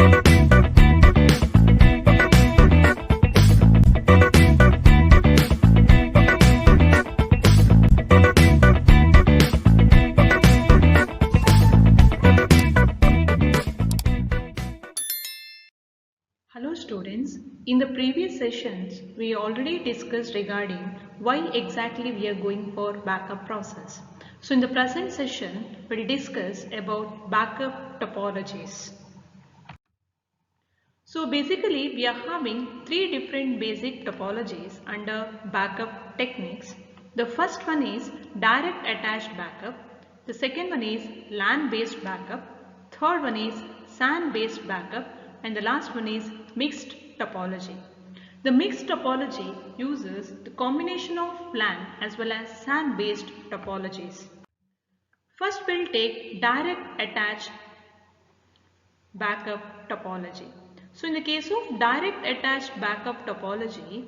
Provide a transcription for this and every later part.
Hello students, in the previous sessions we already discussed regarding why exactly we are going for backup process. So in the present session we will discuss about backup topologies. So basically we are having three different basic topologies under backup techniques. The first one is direct attached backup, the second one is LAN based backup, third one is SAN based backup, and the last one is mixed topology. The mixed topology uses the combination of LAN as well as SAN based topologies. First we'll take direct attached backup topology. So in the case of direct attached backup topology,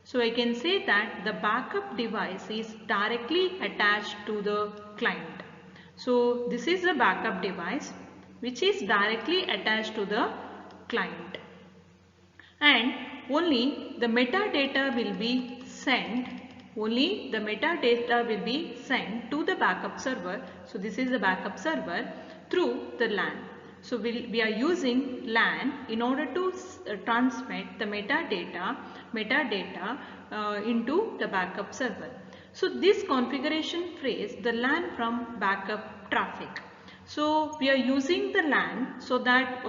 so I can say that the backup device is directly attached to the client. So this is the backup device which is directly attached to the client, and only the metadata will be sent to the backup server. So this is the backup server through the LAN. So we are using LAN in order to transmit the metadata into the backup server. So this configuration phrase the LAN from backup traffic. So we are using the LAN so that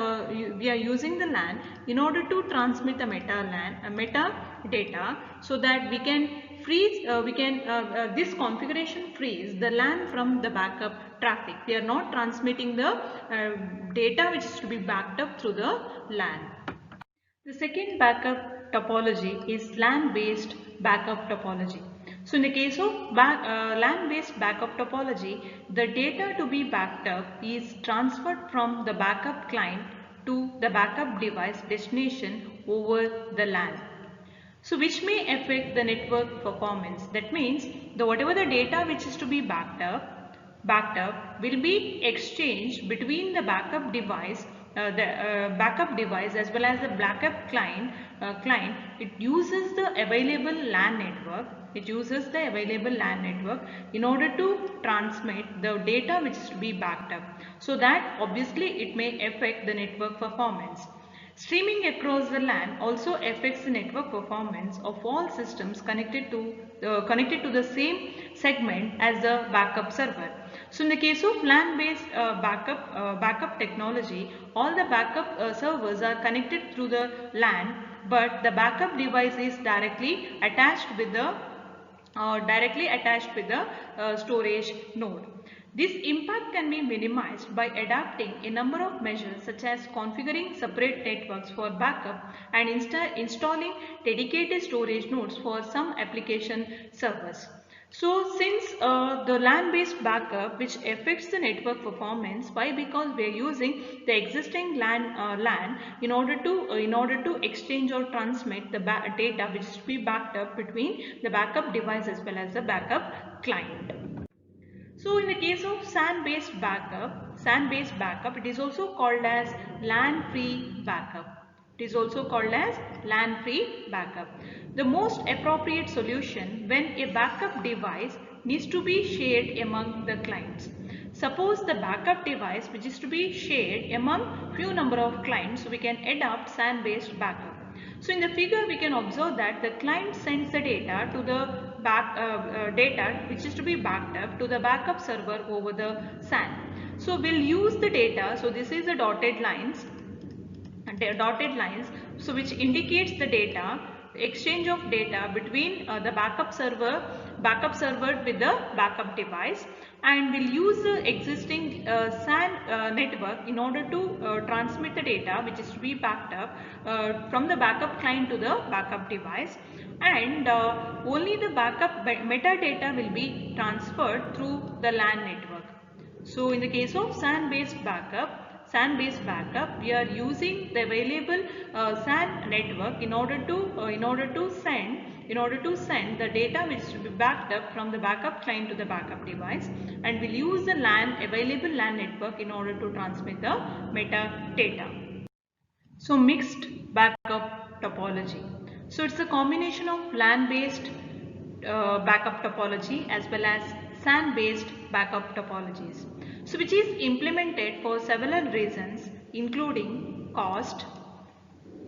in order to transmit the metadata, so that we can freeze this configuration frees the LAN from the backup traffic. We are not transmitting the data which is to be backed up through the LAN. The second backup topology is LAN based backup topology. So in the case of LAN based backup topology, the data to be backed up is transferred from the backup client to the backup device destination over the LAN. So which may affect the network performance. That means whatever the data which is to be backed up will be exchanged between the backup device as well as the backup client. It uses the available LAN network. In order to transmit the data which is to be backed up. So that obviously it may affect the network performance. Streaming across the LAN also affects the network performance of all systems connected to the same segment as the backup server. So in the case of LAN based backup technology, all the backup servers are connected through the LAN, but the backup device is directly attached with the storage node. This impact can be minimized by adapting a number of measures such as configuring separate networks for backup and installing dedicated storage nodes for some application servers. So since the LAN based backup which affects the network performance, why? Because we are using the existing LAN in order to exchange or transmit the data which is to be backed up between the backup device as well as the backup client. So in the case of SAN based backup, it is also called as LAN free backup. The most appropriate solution when a backup device needs to be shared among the clients. Suppose the backup device which is to be shared among few number of clients, so we can adopt SAN based backup. So in the figure we can observe that the client sends the data to the data which is to be backed up to the backup server over the SAN. So we'll use the data. So this is the dotted lines, so which indicates the data, exchange of data between the backup server with the backup device, and we'll use the existing SAN network in order to transmit the data which is to be backed up from the backup client to the backup device, and only the backup metadata will be transferred through the LAN network. So in the case of SAN based backup, we are using the available SAN network in order to send the data which is to be backed up from the backup client to the backup device, and we'll use the available LAN network in order to transmit the metadata. So mixed backup topology. So it's a combination of LAN-based backup topology as well as SAN-based backup topologies. So which is implemented for several reasons including cost,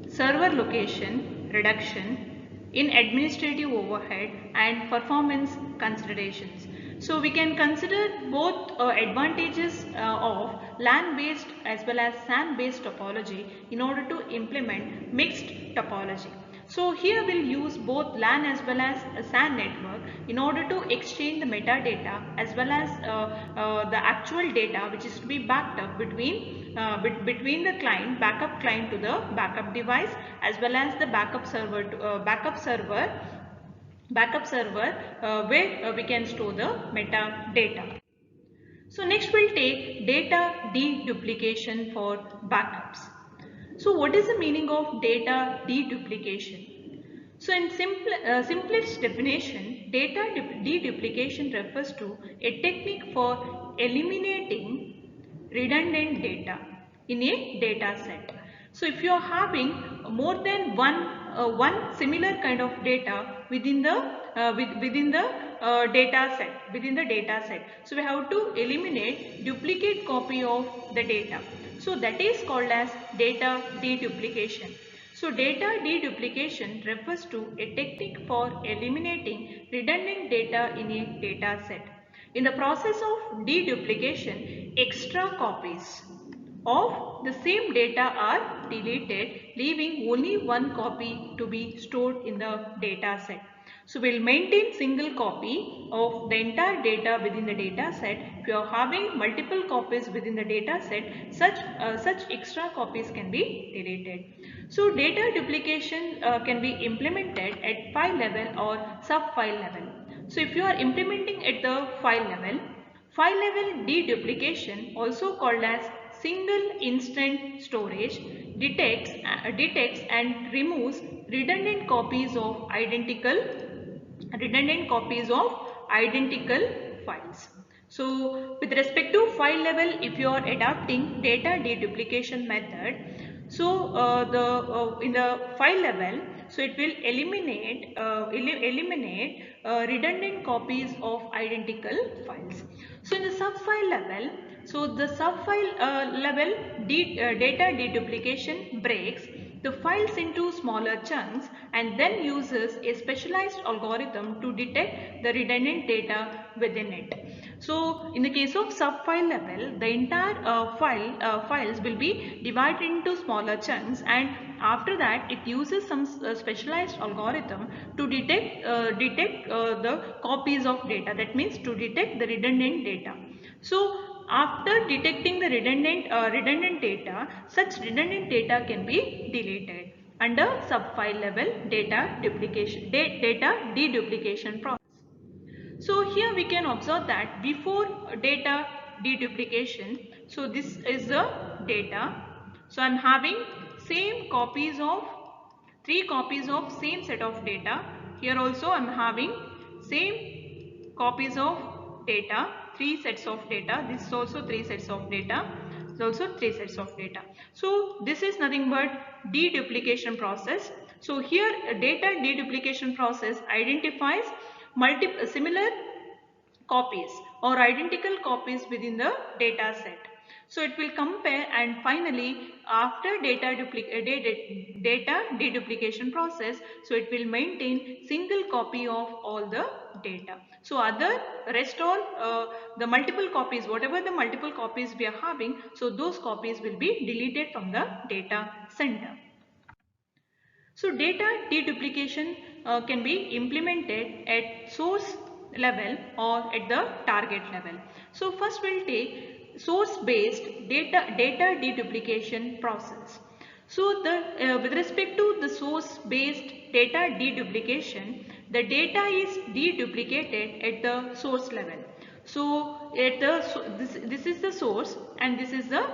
server location reduction, in administrative overhead and performance considerations. So we can consider both advantages of LAN based as well as SAN based topology in order to implement mixed topology. So here we'll use both LAN as well as a SAN network in order to exchange the metadata as well as the actual data which is to be backed up between the client, backup client to the backup device as well as the backup server where we can store the metadata. So next we'll take data deduplication for backups. So what is the meaning of data deduplication? So in simplest definition, data deduplication refers to a technique for eliminating redundant data in a data set. So if you are having more than one similar kind of data within the data set, so we have to eliminate duplicate copy of the data. So that is called as data deduplication. So data deduplication refers to a technique for eliminating redundant data in a data set. In the process of deduplication, extra copies of the same data are deleted, leaving only one copy to be stored in the data set. So we'll maintain single copy of the entire data within the data set. If you are having multiple copies within the data set, such extra copies can be deleted. So data duplication can be implemented at file level or sub-file level. So if you are implementing at the file level deduplication, also called as single instant storage, detects and removes redundant copies of identical files. So with respect to file level, if you are adopting data deduplication method, so in the file level, so it will eliminate redundant copies of identical files. So in the sub-file level, so the sub-file level data deduplication breaks the files into smaller chunks and then uses a specialized algorithm to detect the redundant data within it. So in the case of sub-file level, the entire files will be divided into smaller chunks, and after that it uses some specialized algorithm to detect the copies of data, that means to detect the redundant data. So after detecting the redundant data, such redundant data can be deleted under sub-file level data deduplication process. So here we can observe that before data deduplication, so this is the data. So I am having three copies of same set of data. Here also I am having same copies of data, three sets of data. This is also three sets of data. This is also three sets of data. So this is nothing but deduplication process. So here data deduplication process identifies similar copies or identical copies within the data set. So it will compare, and finally after data deduplication process, so it will maintain single copy of all the data. So the multiple copies, whatever the multiple copies we are having, so those copies will be deleted from the data center. So data deduplication can be implemented at source level or at the target level. So first we'll take source based data deduplication process. So with respect to the source based data deduplication, the data is deduplicated at the source level. So this is the source and this is the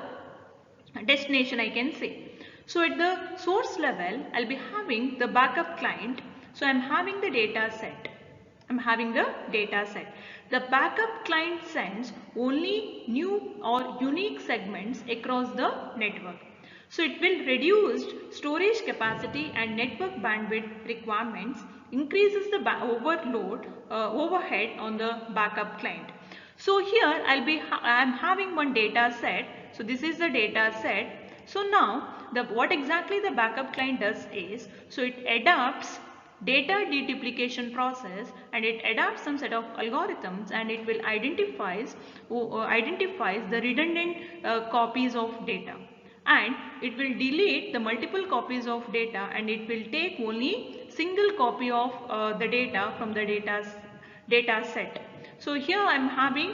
destination, I can say. So at the source level, I'll be having the backup client. So I'm having the data set. The backup client sends only new or unique segments across the network. So it will reduce storage capacity and network bandwidth requirements, increases the overhead on the backup client. So here I am having one data set. So this is the data set. So now what exactly the backup client does is, so it adapts data deduplication process and it adapts some set of algorithms, and it will identifies the redundant copies of data, and it will delete the multiple copies of data, and it will take only single copy of the data from the data set. So here I am having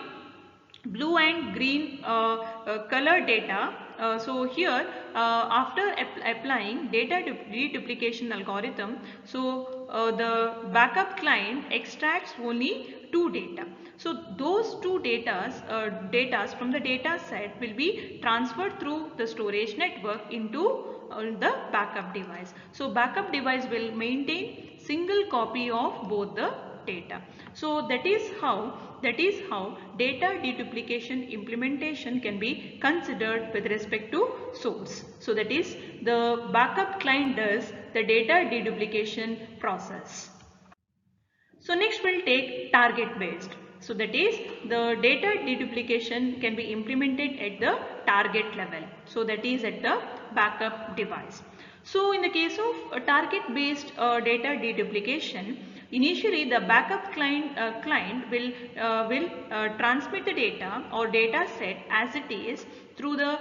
blue and green color data. So here after applying data reduplication algorithm, so the backup client extracts only two data. So those two datas from the data set will be transferred through the storage network into the backup device. So backup device will maintain single copy of both the data. So that is how data deduplication implementation can be considered with respect to source. So that is, the backup client does the data deduplication process. So next we'll take target based. So that is, the data deduplication can be implemented at the target level. So that is at the backup device. So in the case of target based data deduplication, initially the backup client will transmit the data or data set as it is through the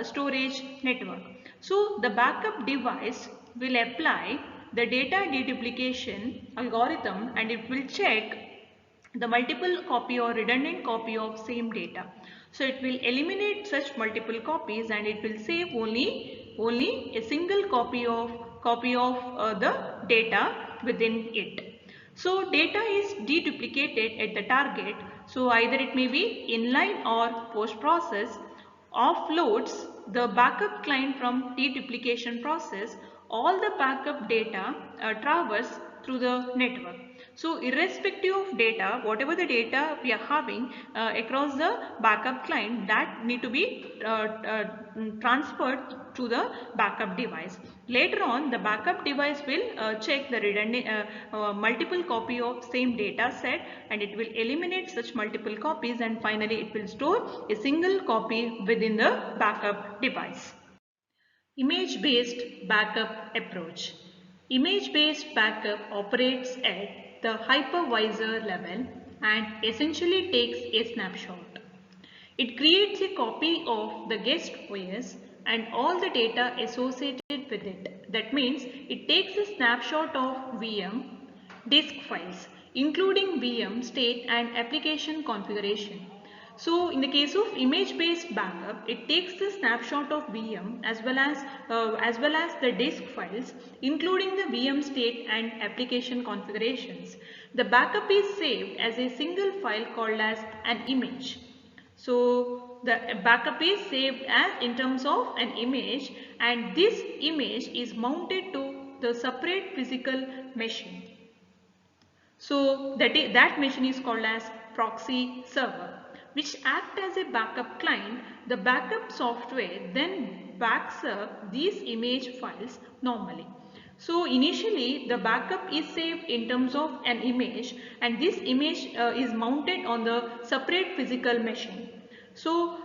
storage network. So the backup device will apply the data deduplication algorithm, and it will check the multiple copy or redundant copy of same data. So it will eliminate such multiple copies, and it will save only a single copy of the data within it. So data is deduplicated at the target. So either it may be inline or post process, offloads the backup client from deduplication process. All the backup data traverse through the network. So irrespective of data, whatever the data we are having across the backup client, that need to be transferred to the backup device. Later on, the backup device will check the redundant multiple copy of same data set, and it will eliminate such multiple copies, and finally it will store a single copy within the backup device. Image-based backup approach. Image-based backup operates at the hypervisor level and essentially takes a snapshot. It creates a copy of the guest OS and all the data associated with it. That means it takes a snapshot of VM disk files, including VM state and application configuration. So in the case of image-based backup, it takes the snapshot of VM as well as the disk files, including the VM state and application configurations. The backup is saved as a single file called as an image. So the backup is saved as in terms of an image, and this image is mounted to the separate physical machine. So that machine is called as proxy server, which act as a backup client. The backup software then backs up these image files normally. So initially the backup is saved in terms of an image, and this image is mounted on the separate physical machine. So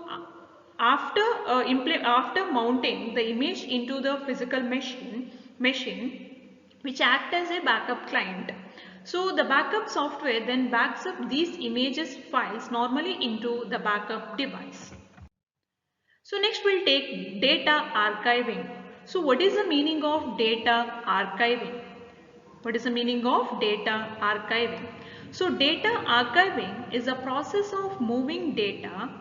after mounting the image into the physical machine which act as a backup client, so the backup software then backs up these images files normally into the backup device. So next we'll take data archiving. So what is the meaning of data archiving? What is the meaning of data archiving? So data archiving is a process of moving data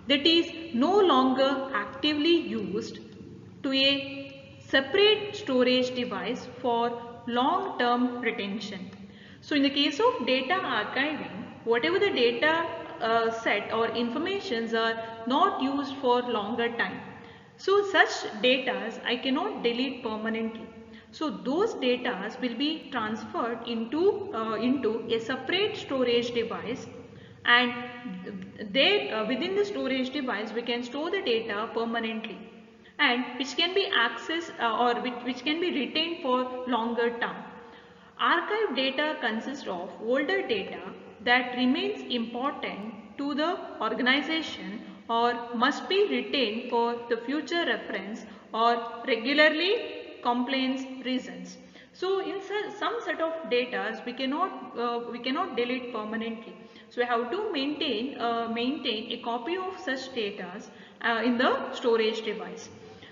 that is no longer actively used to a separate storage device for long-term retention. So in the case of data archiving, whatever the data set or informations are not used for longer time. So such data I cannot delete permanently. So those data will be transferred into a separate storage device, and there within the storage device we can store the data permanently, and which can be accessed or which can be retained for longer term. Archive data consists of older data that remains important to the organization or must be retained for the future reference or regularly compliance reasons. So in some set of data we cannot delete permanently. So we have to maintain a copy of such data in the storage device.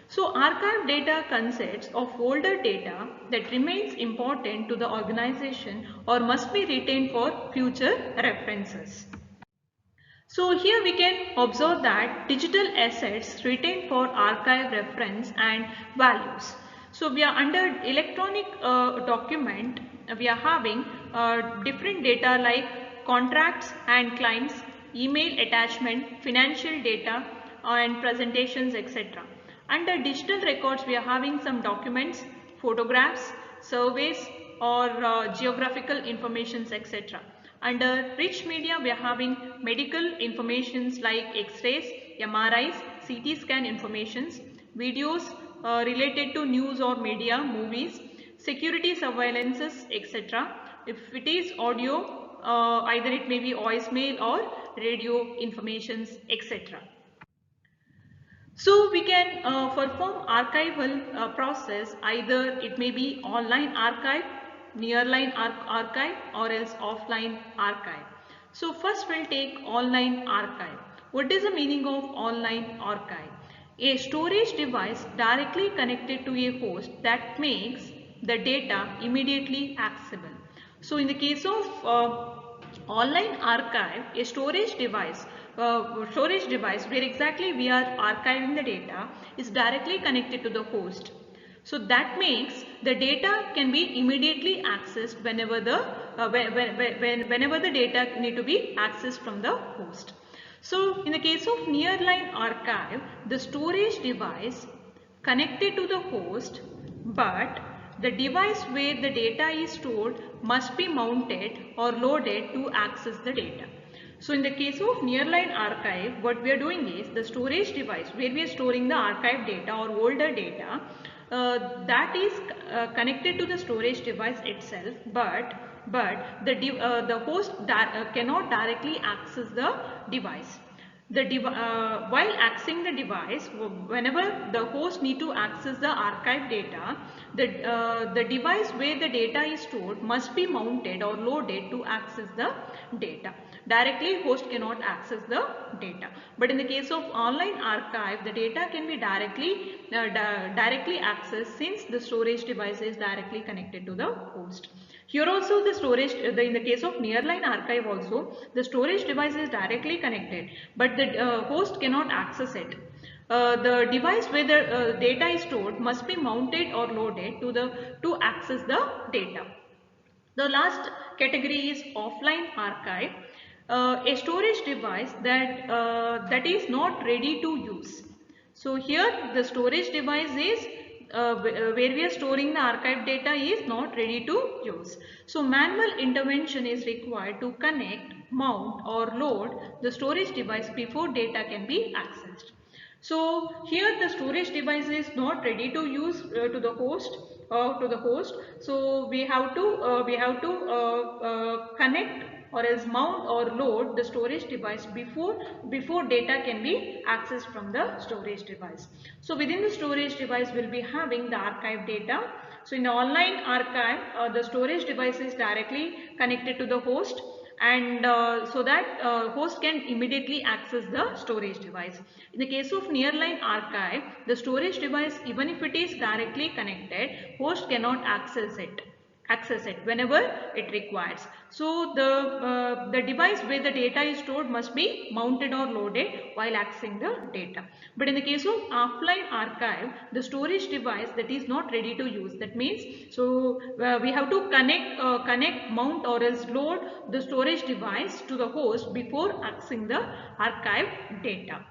So archive data consists of older data that remains important to the organization or must be retained for future references. So here we can observe that digital assets retained for archive reference and values. So we are under electronic document, we are having different data like contracts and claims, email attachment, financial data and presentations, etc. Under digital records we are having some documents, photographs, surveys or geographical informations, etc. Under rich media we are having medical informations like X-rays, MRIs, CT scan informations, videos related to news or media, movies, security surveillances, etc. If it is audio, either it may be voicemail or radio informations, etc. So we can perform archival process, either it may be online archive, nearline archive or else offline archive. So first we'll take online archive. What is the meaning of online archive? A storage device directly connected to a host that makes the data immediately accessible. So in the case of online archive, a storage device where exactly we are archiving the data is directly connected to the host. So that makes the data can be immediately accessed whenever the data need to be accessed from the host. So in the case of nearline archive, the storage device connected to the host, but the device where the data is stored must be mounted or loaded to access the data. So in the case of nearline archive, what we are doing is the storage device where we are storing the archive data or older data that is connected to the storage device itself, but the host cannot directly access the device. While accessing the device, whenever the host need to access the archive data, the device where the data is stored must be mounted or loaded to access the data. Directly host cannot access the data. But in the case of online archive, the data can be directly accessed since the storage device is directly connected to the host. Here also the storage, in the case of nearline archive also, the storage device is directly connected, but the host cannot access it. The device where the data is stored must be mounted or loaded to access the data. The last category is offline archive, a storage device that is not ready to use. So here the storage device is where we are storing the archive data is not ready to use. So manual intervention is required to connect, mount or load the storage device before data can be accessed. So here the storage device is not ready to use to the host. So we have to connect or else mount or load the storage device before data can be accessed from the storage device. So within the storage device we'll be having the archive data. So in the online archive, the storage device is directly connected to the host, and so that host can immediately access the storage device. In the case of nearline archive, the storage device, even if it is directly connected, host cannot access it whenever it requires. So the device where the data is stored must be mounted or loaded while accessing the data. But in the case of offline archive, the storage device that is not ready to use, that means so we have to connect, mount or else load the storage device to the host before accessing the archive data.